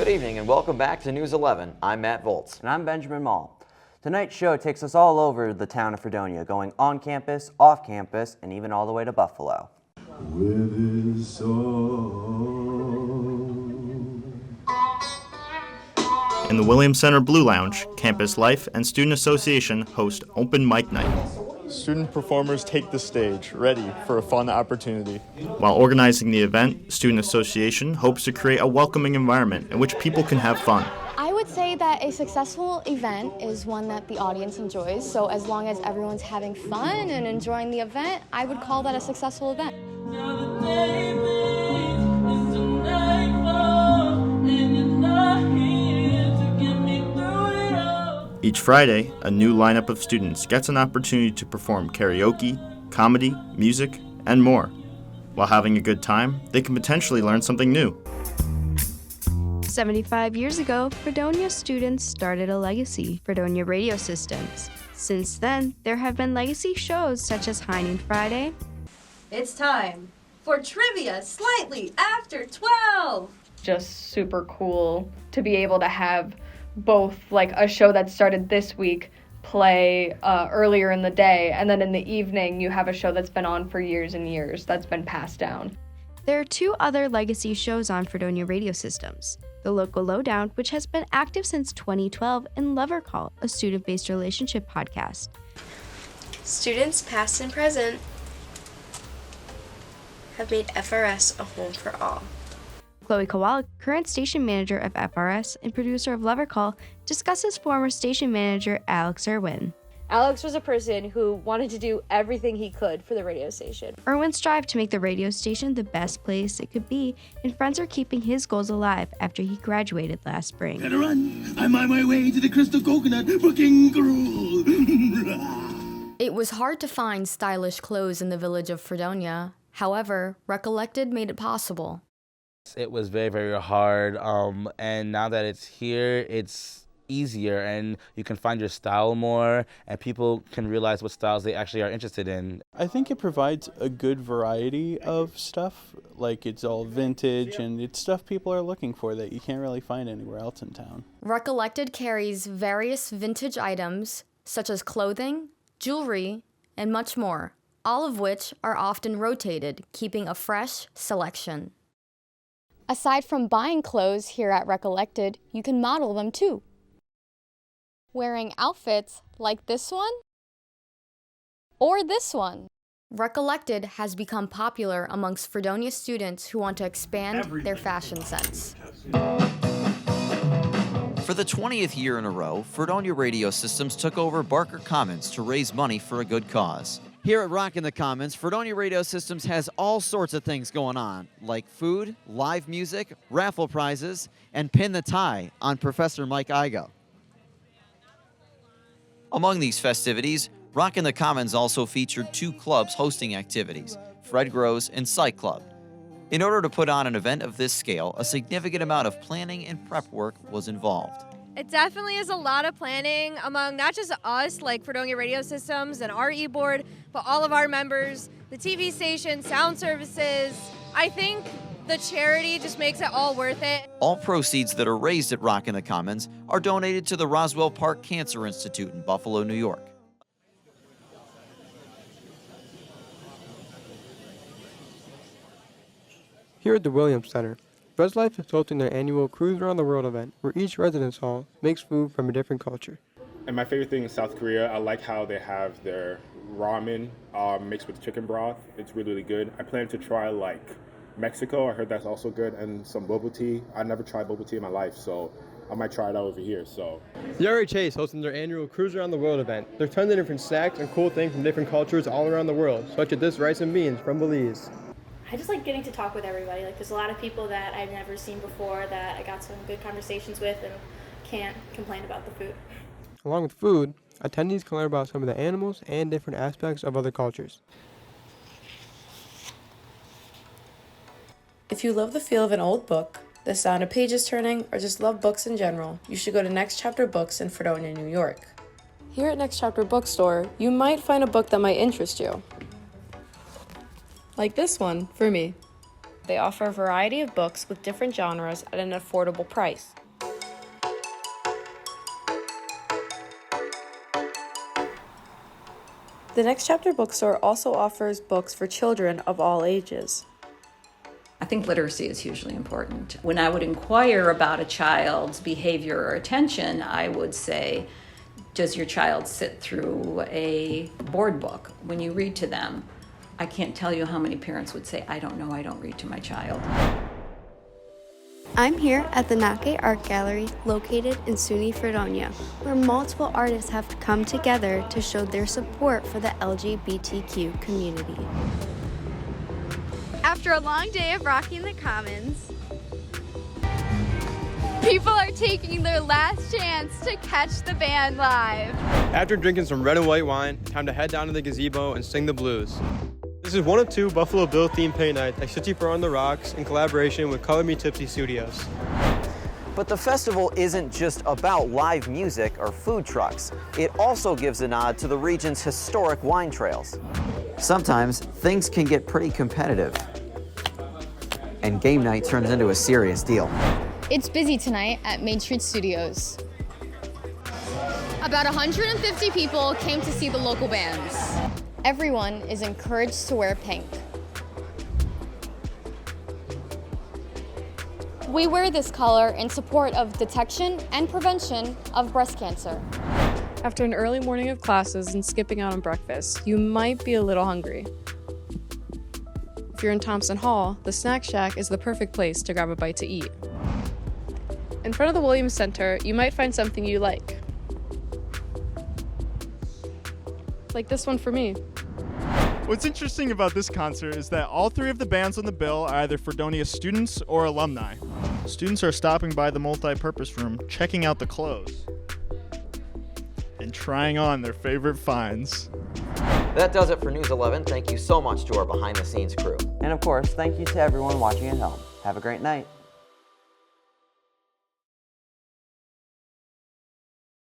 Good evening and welcome back to News 11. I'm Matt Volz. And I'm Benjamin Mall. Tonight's show takes us all over the town of Fredonia, going on campus, off campus, and even all the way to Buffalo. With his song. In the Williams Center Blue Lounge, Campus Life and Student Association host Open Mic Night. Student performers take the stage, ready for a fun opportunity. While organizing the event, Student Association hopes to create a welcoming environment in which people can have fun. I would say that a successful event is one that the audience enjoys, so as long as everyone's having fun and enjoying the event, I would call that a successful event. Each Friday, a new lineup of students gets an opportunity to perform karaoke, comedy, music, and more. While having a good time, they can potentially learn something new. 75 years ago, Fredonia students started a legacy, Fredonia Radio Systems. Since then, there have been legacy shows such as High Friday. It's time for Trivia Slightly After 12. Just super cool to be able to have both like a show that started this week play earlier in the day, and then in the evening you have a show that's been on for years and years that's been passed down. There are two other legacy shows on Fredonia Radio Systems. The Local Lowdown, which has been active since 2012, and Lover Call, a student-based relationship podcast. Students past and present have made FRS a home for all. Chloe Kowalik, current station manager of FRS and producer of Lover Call, discusses former station manager Alex Irwin. Alex was a person who wanted to do everything he could for the radio station. Irwin strived to make the radio station the best place it could be, and friends are keeping his goals alive after he graduated last spring. Better run! I'm on my way to the Crystal Coconut for King Cruel. It was hard to find stylish clothes in the village of Fredonia. However, Recollected made it possible. It was very, very hard, and now that it's here, it's easier, and you can find your style more, and people can realize what styles they actually are interested in. I think it provides a good variety of stuff, like it's all vintage, and it's stuff people are looking for that you can't really find anywhere else in town. Recollected carries various vintage items, such as clothing, jewelry, and much more, all of which are often rotated, keeping a fresh selection. Aside from buying clothes here at Recollected, you can model them too. Wearing outfits like this one or this one. Recollected has become popular amongst Fredonia students who want to expand their fashion sense. For the 20th year in a row, Fredonia Radio Systems took over Barker Commons to raise money for a good cause. Here at Rockin' the Commons, Fredonia Radio Systems has all sorts of things going on, like food, live music, raffle prizes, and Pin the Tie on Professor Mike Igoe. Among these festivities, Rockin' the Commons also featured two clubs hosting activities, Fred Groves and Psych Club. In order to put on an event of this scale, a significant amount of planning and prep work was involved. It definitely is a lot of planning among not just us, like Fredonia Radio Systems and our e-board, but all of our members, the TV station, sound services. I think the charity just makes it all worth it. All proceeds that are raised at Rockin' the Commons are donated to the Roswell Park Cancer Institute in Buffalo, New York. Here at the Williams Center, Res Life is hosting their annual Cruise Around the World event, where each residence hall makes food from a different culture. And my favorite thing in South Korea, I like how they have their ramen mixed with chicken broth. It's really, really good. I plan to try like Mexico. I heard that's also good, and some boba tea. I never tried boba tea in my life, so I might try it out over here. So The RHA is hosting their annual Cruise Around the World event. There's tons of different snacks and cool things from different cultures all around the world, such as this rice and beans from Belize. I just like getting to talk with everybody. Like, there's a lot of people that I've never seen before that I got some good conversations with and can't complain about the food. Along with food, attendees can learn about some of the animals and different aspects of other cultures. If you love the feel of an old book, the sound of pages turning, or just love books in general, you should go to Next Chapter Books in Fredonia, New York. Here at Next Chapter Bookstore, you might find a book that might interest you. Like this one, for me. They offer a variety of books with different genres at an affordable price. The Next Chapter Bookstore also offers books for children of all ages. I think literacy is hugely important. When I would inquire about a child's behavior or attention, I would say, does your child sit through a board book when you read to them? I can't tell you how many parents would say, I don't know, I don't read to my child. I'm here at the Nake Art Gallery located in SUNY Fredonia, where multiple artists have come together to show their support for the LGBTQ community. After a long day of rocking the Commons, people are taking their last chance to catch the band live. After drinking some red and white wine, time to head down to the gazebo and sing the blues. This is one of 2 Buffalo Bill themed paint nights at 64 on the Rocks in collaboration with Color Me Tipsy Studios. But the festival isn't just about live music or food trucks. It also gives a nod to the region's historic wine trails. Sometimes things can get pretty competitive, and game night turns into a serious deal. It's busy tonight at Main Street Studios. About 150 people came to see the local bands. Everyone is encouraged to wear pink. We wear this color in support of detection and prevention of breast cancer. After an early morning of classes and skipping out on breakfast, you might be a little hungry. If you're in Thompson Hall, the Snack Shack is the perfect place to grab a bite to eat. In front of the Williams Center, you might find something you like. Like this one for me. What's interesting about this concert is that all 3 of the bands on the bill are either Fredonia students or alumni. Students are stopping by the multi-purpose room, checking out the clothes, and trying on their favorite finds. That does it for News 11. Thank you so much to our behind-the-scenes crew. And of course, thank you to everyone watching at home. Have a great night.